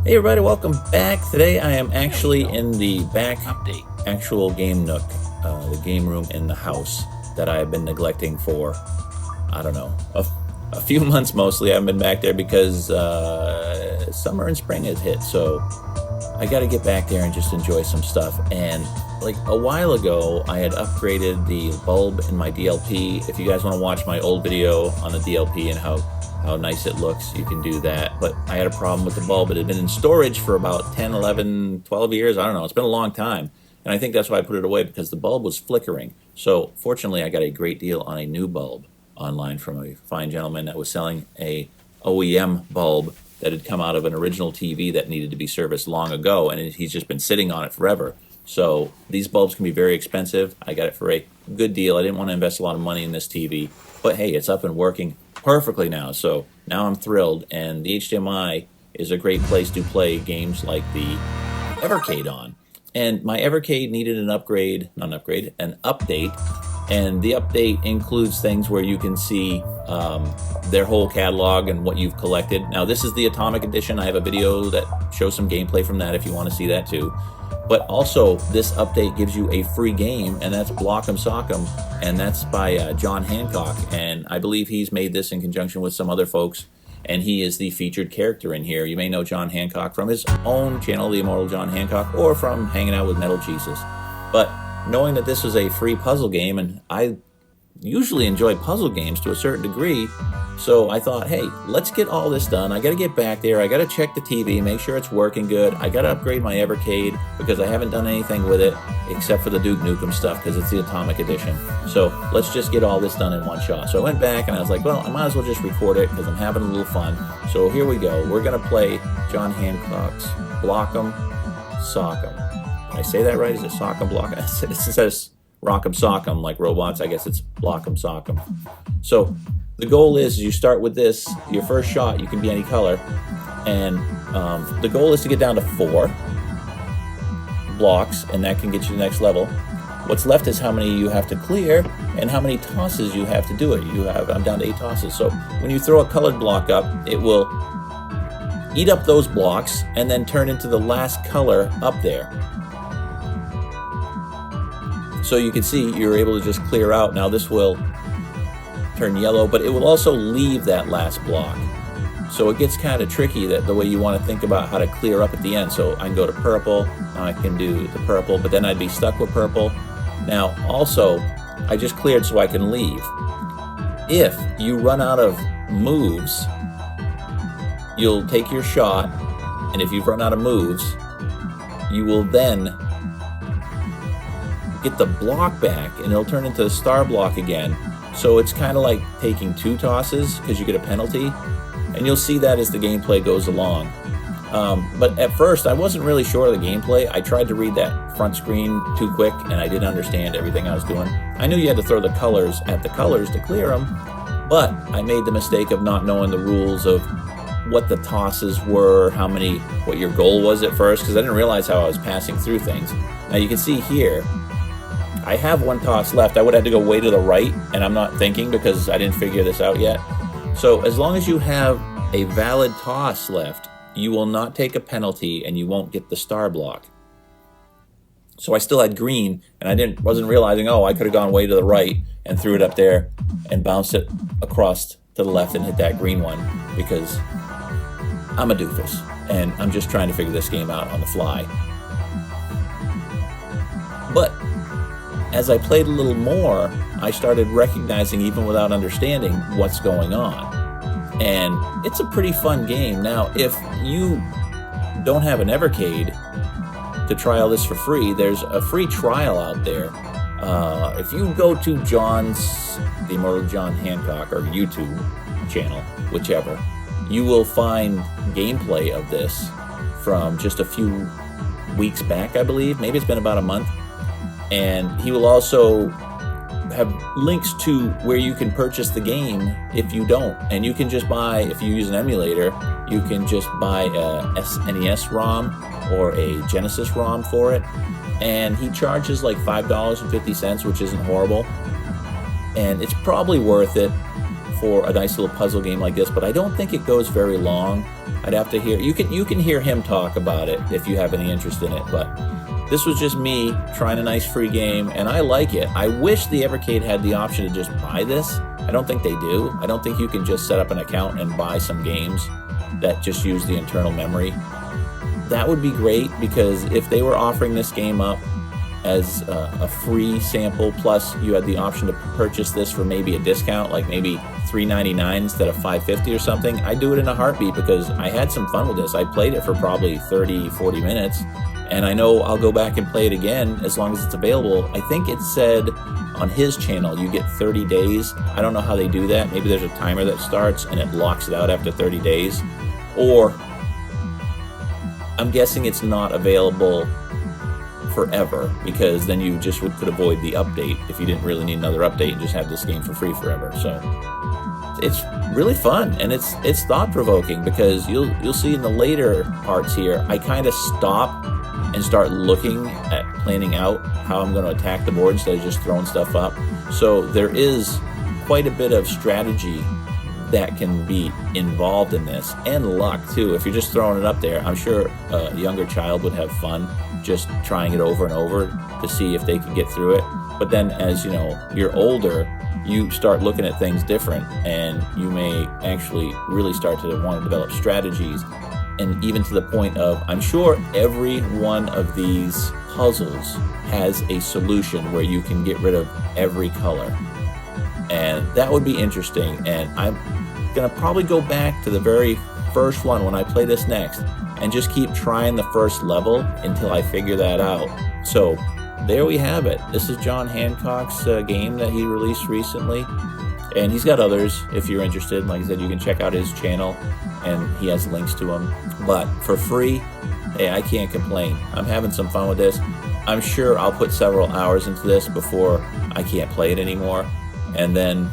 Hey everybody, welcome back. Today I am actually in the back actual game Nook, the game room in the house that I have been neglecting for, I don't know, a few months mostly. I've been back there because summer and spring has hit, so I got to get back there and just enjoy some stuff. And like a while ago, I had upgraded the bulb in my DLP. If you guys want to watch my old video on the DLP and how nice it looks, you can do that. But I had a problem with the bulb. It had been in storage for about 10, 11, 12 years. I don't know. It's been a long time. And I think that's why I put it away, because the bulb was flickering. So fortunately, I got a great deal on a new bulb online from a fine gentleman that was selling a OEM bulb that had come out of an original TV that needed to be serviced long ago, and he's just been sitting on it forever. So these bulbs can be very expensive. I got it for a good deal. I didn't want to invest a lot of money in this TV, but hey, it's up and working perfectly now. So now I'm thrilled, and the HDMI is a great place to play games like the Evercade on. And my Evercade needed an upgrade, not an upgrade, an update. And the update includes things where you can see their whole catalog and what you've collected. Now this is the Atomic Edition. I have a video that shows some gameplay from that if you want to see that too. But also, this update gives you a free game, and that's Block'em Sock'em, and that's by John Hancock. And I believe he's made this in conjunction with some other folks, and he is the featured character in here. You may know John Hancock from his own channel, the Immortal John Hancock, or from hanging out with Metal Jesus. But knowing that this was a free puzzle game, and I usually enjoy puzzle games to a certain degree, so I thought, hey, let's get all this done. I got to get back there. I got to check the TV, make sure it's working good. I got to upgrade my Evercade because I haven't done anything with it except for the Duke Nukem stuff because it's the Atomic Edition. So let's just get all this done in one shot. So I went back and I was like, well, I might as well just record it because I'm having a little fun. So here we go. We're going to play John Hancock's Block'em Sock'em. Did I say that right? Is it Sock'em Block'em? It says Rock'em Sock'em like robots. I guess it's Block'em Sock'em. So the goal is you start with this, your first shot, you can be any color, and the goal is to get down to 4 blocks, and that can get you to the next level. What's left is how many you have to clear and how many tosses you have to do it. I'm down to 8 tosses. So when you throw a colored block up, it will eat up those blocks and then turn into the last color up there. So you can see you're able to just clear out. Now this will turn yellow, but it will also leave that last block. So it gets kind of tricky that the way you want to think about how to clear up at the end. So I can go to purple, now I can do the purple, but then I'd be stuck with purple. Now also, I just cleared so I can leave. If you run out of moves, you'll take your shot, and if you've run out of moves, you will then get the block back, and it'll turn into a star block again. So it's kind of like taking 2 tosses because you get a penalty, and you'll see that as the gameplay goes along. But at first, I wasn't really sure of the gameplay. I tried to read that front screen too quick, and I didn't understand everything I was doing. I knew you had to throw the colors at the colors to clear them, but I made the mistake of not knowing the rules of what the tosses were, what your goal was at first, because I didn't realize how I was passing through things. Now you can see here, I have 1 toss left. I would have to go way to the right, and I'm not thinking because I didn't figure this out yet. So as long as you have a valid toss left, you will not take a penalty and you won't get the star block. So I still had green, and I wasn't realizing, oh, I could have gone way to the right and threw it up there and bounced it across to the left and hit that green one, because I'm a doofus and I'm just trying to figure this game out on the fly. But as I played a little more, I started recognizing, even without understanding, what's going on. And it's a pretty fun game. Now, if you don't have an Evercade to try all this for free, there's a free trial out there. If you go to the Immortal John Hancock, or YouTube channel, whichever, you will find gameplay of this from just a few weeks back, I believe. Maybe it's been about a month. And he will also have links to where you can purchase the game if you don't. And you can just buy, if you use an emulator, you can just buy a SNES ROM or a Genesis ROM for it. And he charges like $5.50, which isn't horrible. And it's probably worth it for a nice little puzzle game like this, but I don't think it goes very long. I'd have to hear, you can hear him talk about it if you have any interest in it, but this was just me trying a nice free game, and I like it. I wish the Evercade had the option to just buy this. I don't think they do. I don't think you can just set up an account and buy some games that just use the internal memory. That would be great, because if they were offering this game up as a free sample, plus you had the option to purchase this for maybe a discount, like maybe $3.99 instead of $5.50 or something, I'd do it in a heartbeat, because I had some fun with this. I played it for probably 30-40 minutes, and I know I'll go back and play it again as long as it's available. I think it said on his channel you get 30 days. I don't know how they do that. Maybe there's a timer that starts and it locks it out after 30 days. Or I'm guessing it's not available forever, because then you just could avoid the update if you didn't really need another update and just have this game for free forever. So it's really fun, and it's thought-provoking, because you'll see in the later parts here, I kind of stop and start looking at planning out how I'm going to attack the board instead of just throwing stuff up. So there is quite a bit of strategy that can be involved in this, and luck too. If you're just throwing it up there, I'm sure a younger child would have fun just trying it over and over to see if they can get through it. But then as you know, you're older, you start looking at things different, and you may actually really start to want to develop strategies, and even to the point of, I'm sure every one of these puzzles has a solution where you can get rid of every color. And that would be interesting, and I'm gonna probably go back to the very first one when I play this next and just keep trying the first level until I figure that out. So there we have it. This is John Hancock's game that he released recently, and he's got others if you're interested. Like I said, you can check out his channel and he has links to them. But for free, hey, I can't complain. I'm having some fun with this. I'm sure I'll put several hours into this before I can't play it anymore, and then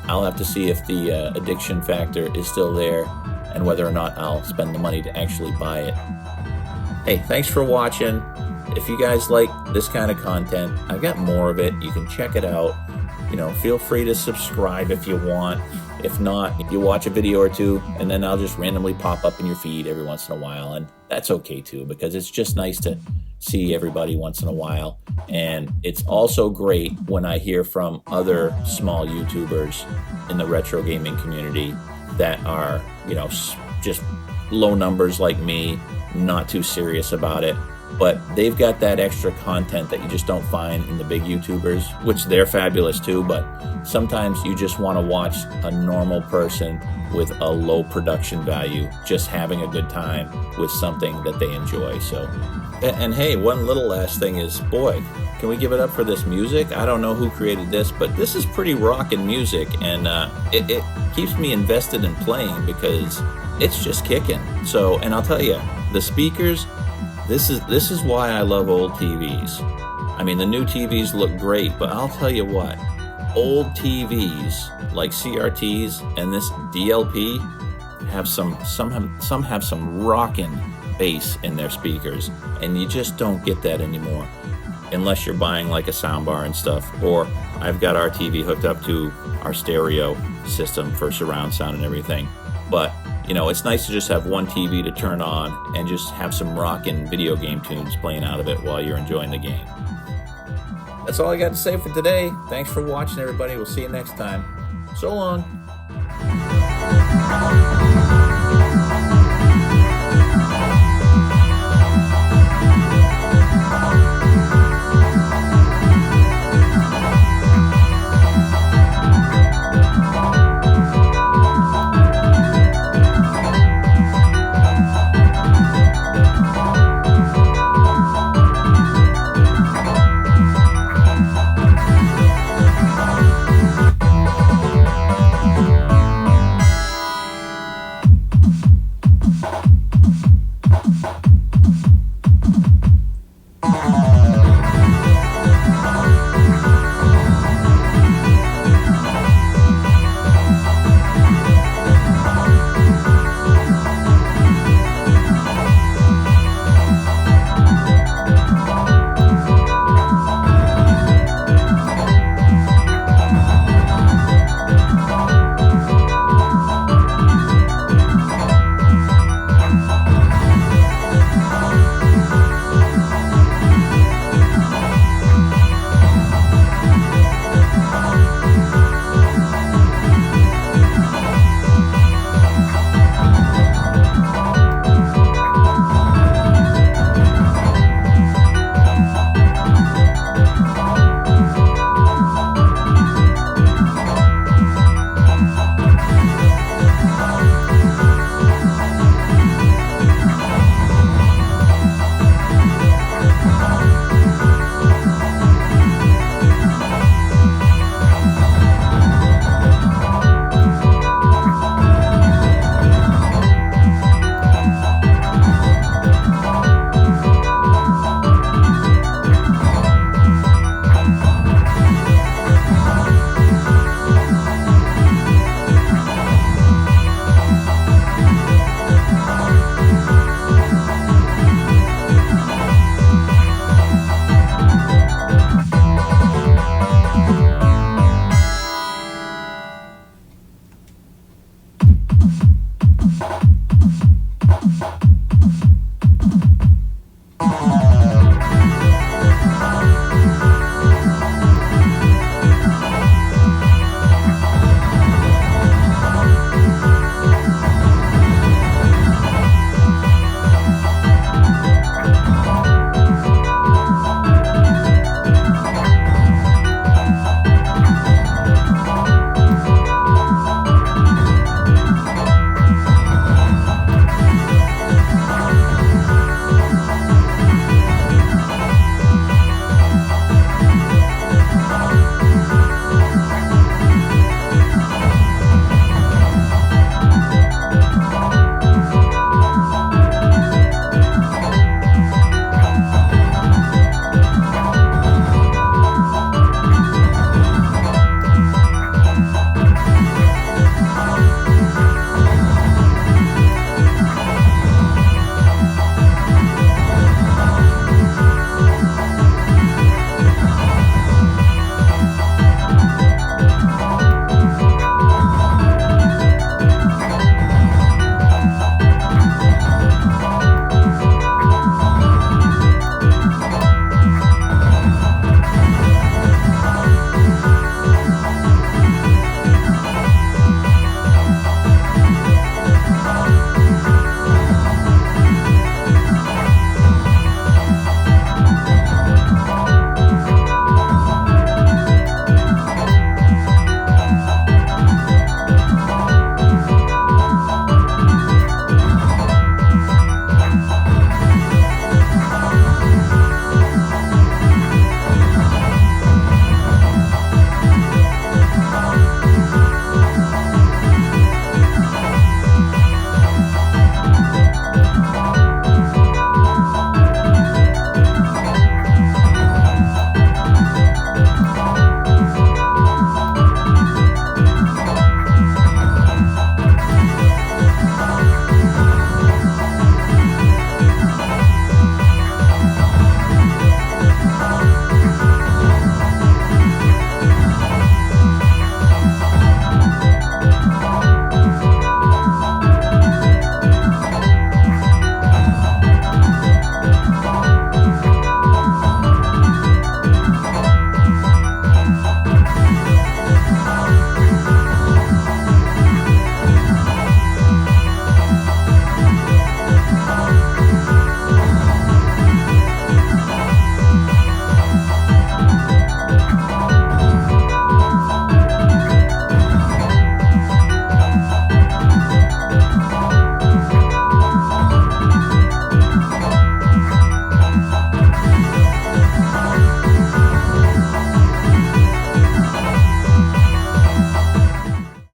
I'll have to see if the addiction factor is still there and whether or not I'll spend the money to actually buy it. Hey, thanks for watching. If you guys like this kind of content, I've got more of it. You can check it out. You know, feel free to subscribe if you want. If not, you watch a video or two, and then I'll just randomly pop up in your feed every once in a while, and that's okay too, because it's just nice to see everybody once in a while. And it's also great when I hear from other small YouTubers in the retro gaming community that are, you know, just low numbers like me, not too serious about it, but they've got that extra content that you just don't find in the big YouTubers, which they're fabulous too, but sometimes you just want to watch a normal person with a low production value just having a good time with something that they enjoy. So, and hey, one little last thing is, boy, can we give it up for this music? I don't know who created this, but this is pretty rockin' music, and it keeps me invested in playing because it's just kicking. So, and I'll tell you, the speakers, this is why I love old TVs. I mean, the new TVs look great, but I'll tell you what, old TVs like CRTs and this DLP have some have some rockin' bass in their speakers, and you just don't get that anymore unless you're buying like a soundbar and stuff. Or I've got our TV hooked up to our stereo system for surround sound and everything. But you know, it's nice to just have one TV to turn on and just have some rockin' video game tunes playing out of it while you're enjoying the game. That's all I got to say for today. Thanks for watching, everybody. We'll see you next time. So long.